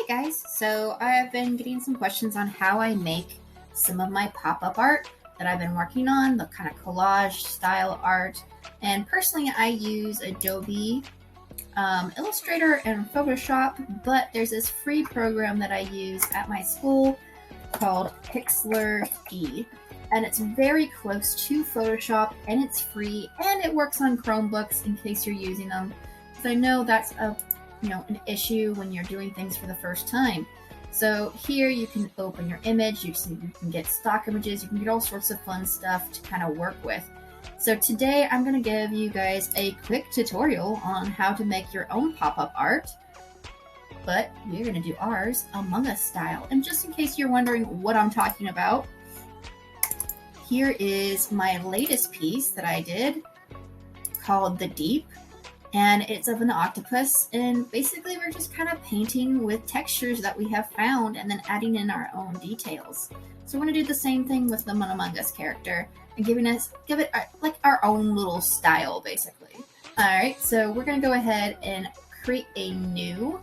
Hey guys, so I've been getting some questions on how I make some of my pop-up art that I've been working on, the kind of collage style art. And personally, I use Adobe Illustrator and Photoshop, but there's this free program that I use at my school called PIXLR E. And it's very close to Photoshop, and it's free, and it works on Chromebooks in case you're using them. Because I know that's an issue when you're doing things for the first time. So here you can open your image, you can get stock images, you can get all sorts of fun stuff to kind of work with. So today I'm going to give you guys a quick tutorial on how to make your own pop-up art, but we're going to do ours Among Us style. And just in case you're wondering what I'm talking about, here is my latest piece that I did called The Deep. And it's of an octopus, and basically we're just kind of painting with textures that we have found and then adding in our own details. So we're going to do the same thing with the Among Us character and give it like our own little style, basically. Alright, so we're going to go ahead and create a new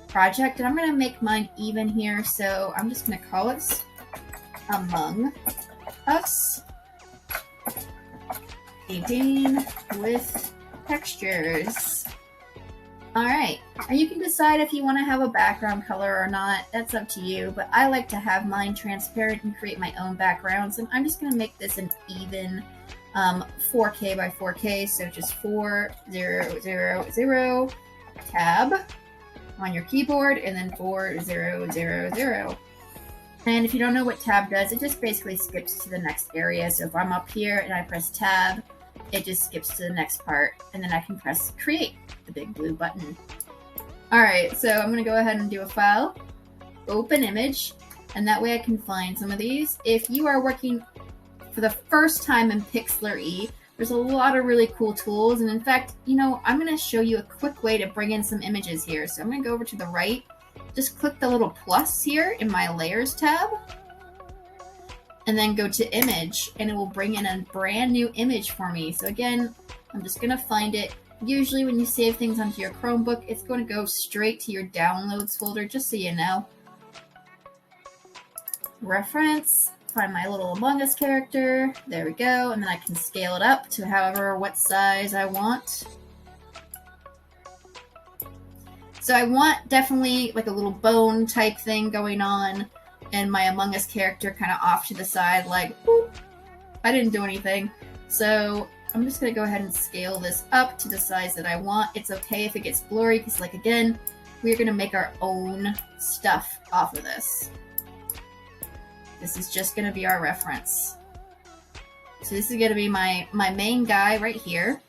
project, and I'm going to make mine even here, so I'm just going to call it Among Us Painting with Textures. Alright, and you can decide if you want to have a background color or not. That's up to you, but I like to have mine transparent and create my own backgrounds, and I'm just going to make this an even 4K by 4K, so just 4000 tab on your keyboard, and then 4000. And if you don't know what tab does, it just basically skips to the next area. So if I'm up here and I press tab, it just skips to the next part, and then I can press create, the big blue button. Alright, so I'm going to go ahead and do a file, open image, and that way I can find some of these. If you are working for the first time in PIXLR E, there's a lot of really cool tools, and in fact, I'm going to show you a quick way to bring in some images here. So I'm going to go over to the right, just click the little plus here in my layers tab, and then go to image, and it will bring in a brand new image for me. So again, I'm just going to find it. Usually when you save things onto your Chromebook, it's going to go straight to your downloads folder, just so you know. Reference, find my little Among Us character. There we go. And then I can scale it up to what size I want. So I want definitely like a little bone type thing going on, and my Among Us character kind of off to the side, like, whoop, I didn't do anything. So I'm just going to go ahead and scale this up to the size that I want. It's okay if it gets blurry, because, like, again, we're going to make our own stuff off of this. This is just going to be our reference. So this is going to be my main guy right here.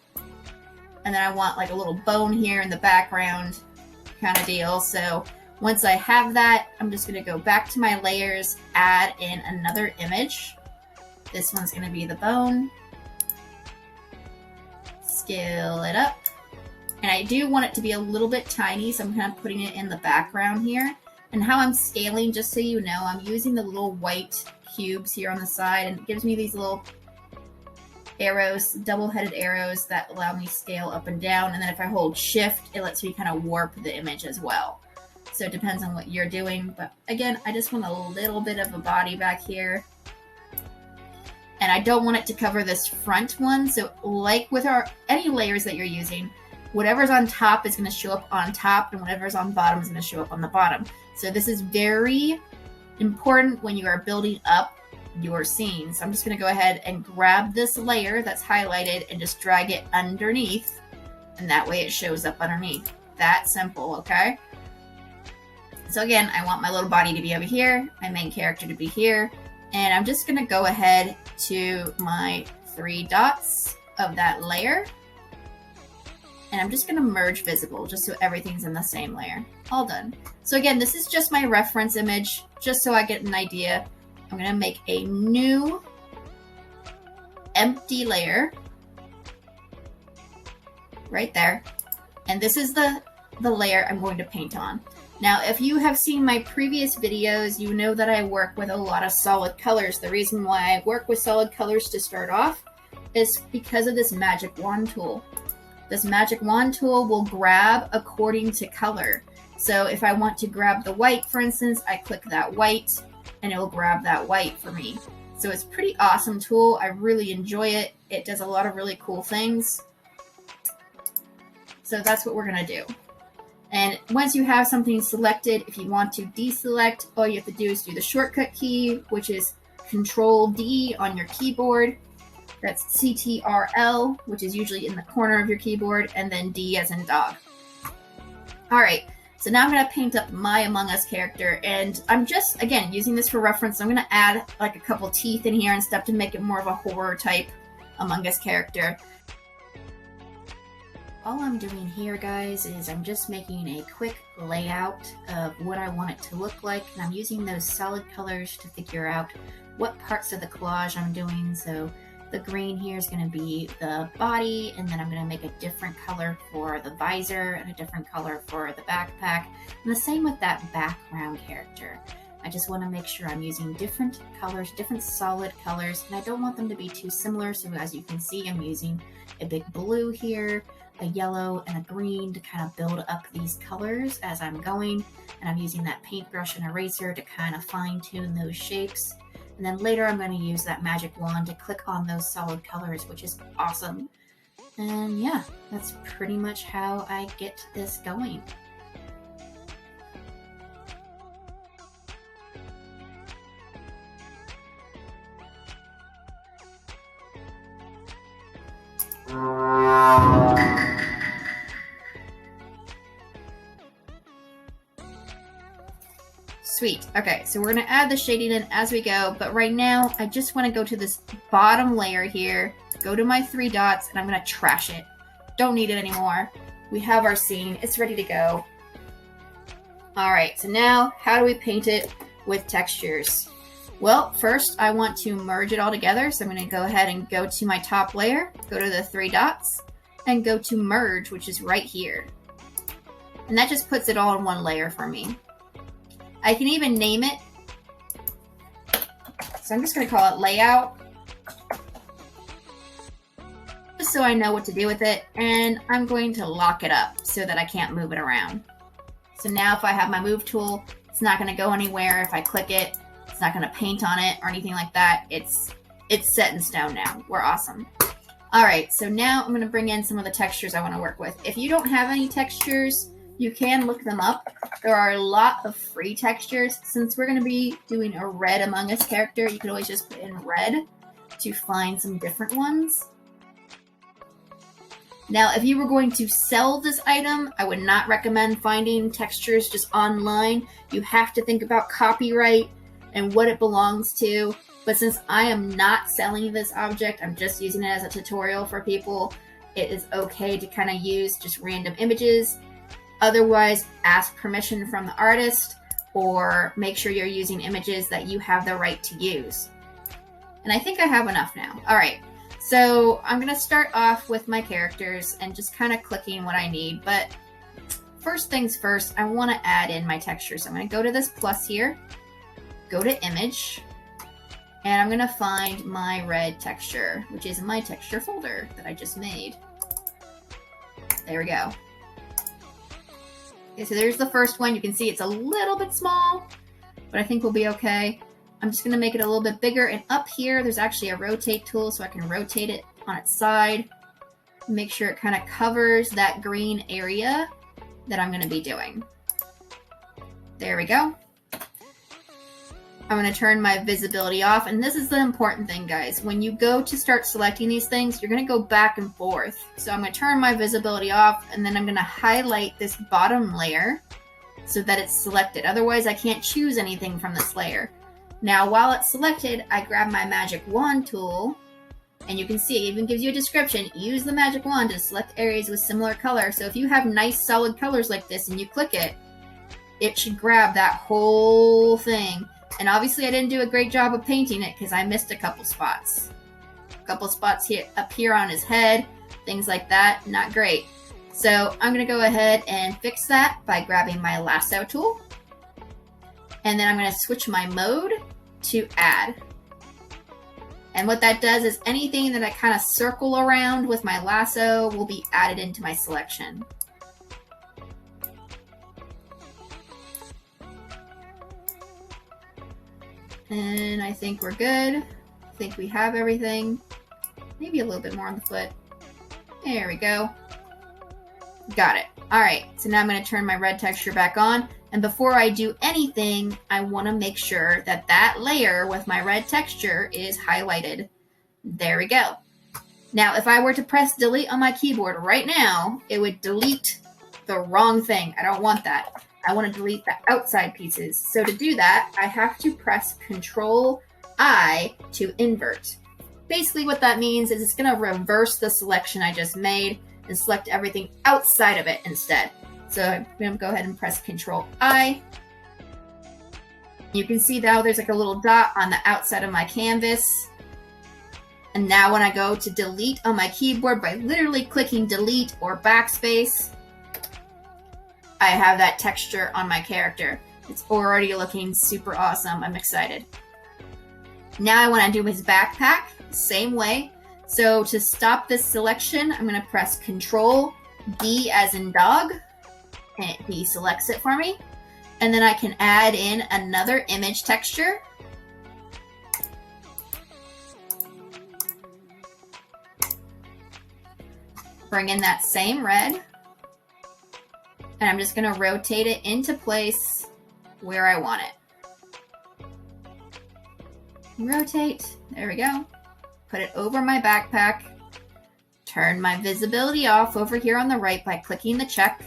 And then I want, like, a little bone here in the background kind of deal. So once I have that, I'm just going to go back to my layers, add in another image. This one's going to be the bone. Scale it up. And I do want it to be a little bit tiny, so I'm kind of putting it in the background here. And how I'm scaling, just so you know, I'm using the little white cubes here on the side, and it gives me these little arrows, double-headed arrows that allow me to scale up and down. And then if I hold shift, it lets me kind of warp the image as well. So it depends on what you're doing. But again, I just want a little bit of a body back here. And I don't want it to cover this front one. So like with any layers that you're using, whatever's on top is going to show up on top, and whatever's on bottom is going to show up on the bottom. So this is very important when you are building up your scene. So I'm just going to go ahead and grab this layer that's highlighted and just drag it underneath. And that way it shows up underneath. That simple, okay? So again, I want my little body to be over here, my main character to be here, and I'm just going to go ahead to my 3 dots of that layer, and I'm just going to merge visible just so everything's in the same layer. All done. So again, this is just my reference image, just so I get an idea. I'm going to make a new empty layer right there, and this is the layer I'm going to paint on. Now, if you have seen my previous videos, you know that I work with a lot of solid colors. The reason why I work with solid colors to start off is because of this magic wand tool. This magic wand tool will grab according to color. So if I want to grab the white, for instance, I click that white and it will grab that white for me. So it's a pretty awesome tool. I really enjoy it. It does a lot of really cool things. So that's what we're gonna do. And once you have something selected, if you want to deselect, all you have to do is do the shortcut key, which is Control D on your keyboard. That's CTRL, which is usually in the corner of your keyboard, and then D as in dog. All right, so now I'm gonna paint up my Among Us character, and I'm just, again, using this for reference. I'm gonna add like a couple teeth in here and stuff to make it more of a horror type Among Us character. All I'm doing here, guys, is I'm just making a quick layout of what I want it to look like, and I'm using those solid colors to figure out what parts of the collage I'm doing. So the green here is going to be the body, and then I'm going to make a different color for the visor and a different color for the backpack, and the same with that background character. I just want to make sure I'm using different colors, different solid colors, and I don't want them to be too similar. So as you can see, I'm using a big blue here, a yellow, and a green to kind of build up these colors as I'm going. And I'm using that paintbrush and eraser to kind of fine tune those shapes. And then later I'm going to use that magic wand to click on those solid colors, which is awesome. And yeah, that's pretty much how I get this going. Sweet. Okay, so we're going to add the shading in as we go, but right now I just want to go to this bottom layer here, go to my 3 dots, and I'm going to trash it. Don't need it anymore. We have our scene. It's ready to go. All right, so now how do we paint it with textures? Well, first I want to merge it all together, so I'm going to go ahead and go to my top layer, go to the 3 dots, and go to merge, which is right here. And that just puts it all in one layer for me. I can even name it. So I'm just going to call it layout, just so I know what to do with it. And I'm going to lock it up so that I can't move it around. So now if I have my move tool, it's not going to go anywhere. If I click it, it's not going to paint on it or anything like that. It's set in stone now. We're awesome. All right, so now I'm going to bring in some of the textures I want to work with. If you don't have any textures, you can look them up. There are a lot of free textures. Since we're going to be doing a red Among Us character, you can always just put in red to find some different ones. Now, if you were going to sell this item, I would not recommend finding textures just online. You have to think about copyright and what it belongs to. But since I am not selling this object, I'm just using it as a tutorial for people, it is okay to kind of use just random images. Otherwise, ask permission from the artist or make sure you're using images that you have the right to use. And I think I have enough now. All right, so I'm going to start off with my characters and just kind of clicking what I need. But first things first, I want to add in my texture. So I'm going to go to this plus here, go to image, and I'm going to find my red texture, which is in my texture folder that I just made. There we go. Okay, so there's the first one. You can see it's a little bit small, but I think we'll be okay. I'm just going to make it a little bit bigger. And up here, there's actually a rotate tool, so I can rotate it on its side. Make sure it kind of covers that green area that I'm going to be doing. There we go. I'm going to turn my visibility off. And this is the important thing, guys. When you go to start selecting these things, you're going to go back and forth. So I'm going to turn my visibility off, and then I'm going to highlight this bottom layer so that it's selected. Otherwise, I can't choose anything from this layer. Now, while it's selected, I grab my magic wand tool, and you can see it even gives you a description. Use the magic wand to select areas with similar color. So if you have nice solid colors like this and you click it, it should grab that whole thing. And obviously I didn't do a great job of painting it because I missed a couple spots. A couple spots here, up here on his head, things like that, not great. So I'm going to go ahead and fix that by grabbing my lasso tool. And then I'm going to switch my mode to add. And what that does is anything that I kind of circle around with my lasso will be added into my selection. And I think we're good. I think we have everything. Maybe a little bit more on the foot. There we go. Got it. All right, so now I'm going to turn my red texture back on. And before I do anything, I want to make sure that that layer with my red texture is highlighted. There we go. Now, if I were to press delete on my keyboard right now, it would delete the wrong thing. I don't want that. I want to delete the outside pieces. So to do that, I have to press Control I to invert. Basically what that means is it's going to reverse the selection I just made and select everything outside of it instead. So I'm going to go ahead and press Control I. You can see now there's like a little dot on the outside of my canvas. And now when I go to delete on my keyboard by literally clicking delete or backspace, I have that texture on my character. It's already looking super awesome. I'm excited. Now I want to do his backpack, same way. So to stop this selection, I'm going to press Control D as in dog, and it deselects it for me. And then I can add in another image texture. Bring in that same red. And I'm just going to rotate it into place where I want it. Rotate. There we go. Put it over my backpack. Turn my visibility off over here on the right by clicking the check.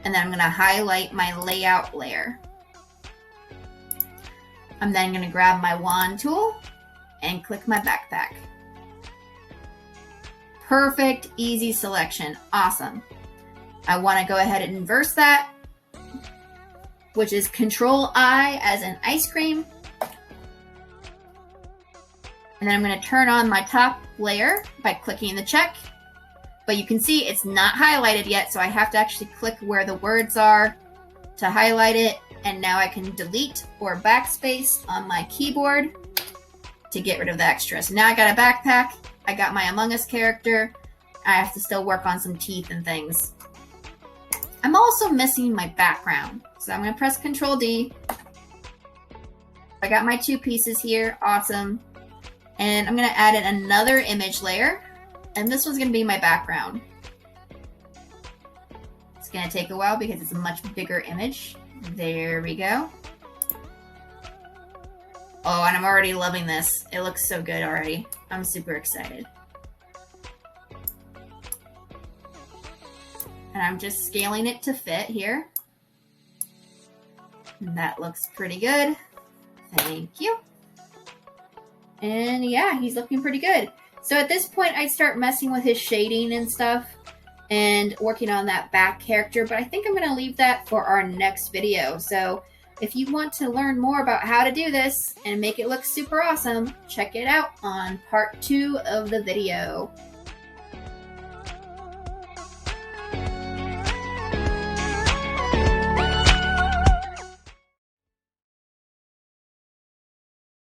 And then I'm going to highlight my layout layer. I'm then going to grab my wand tool and click my backpack. Perfect, easy selection. Awesome. I want to go ahead and inverse that, which is Control I as in ice cream. And then I'm going to turn on my top layer by clicking the check. But you can see it's not highlighted yet, so I have to actually click where the words are to highlight it. And now I can delete or backspace on my keyboard to get rid of the extra. So now I got a backpack. I got my Among Us character. I have to still work on some teeth and things. I'm also missing my background. So I'm going to press Control D. I got my two pieces here. Awesome. And I'm going to add in another image layer. And this one's going to be my background. It's going to take a while because it's a much bigger image. There we go. Oh, and I'm already loving this. It looks so good already. I'm super excited. And I'm just scaling it to fit here. And that looks pretty good. Thank you. And yeah, he's looking pretty good. So at this point, I start messing with his shading and stuff and working on that back character. But I think I'm going to leave that for our next video. So if you want to learn more about how to do this and make it look super awesome, check it out on part 2 of the video.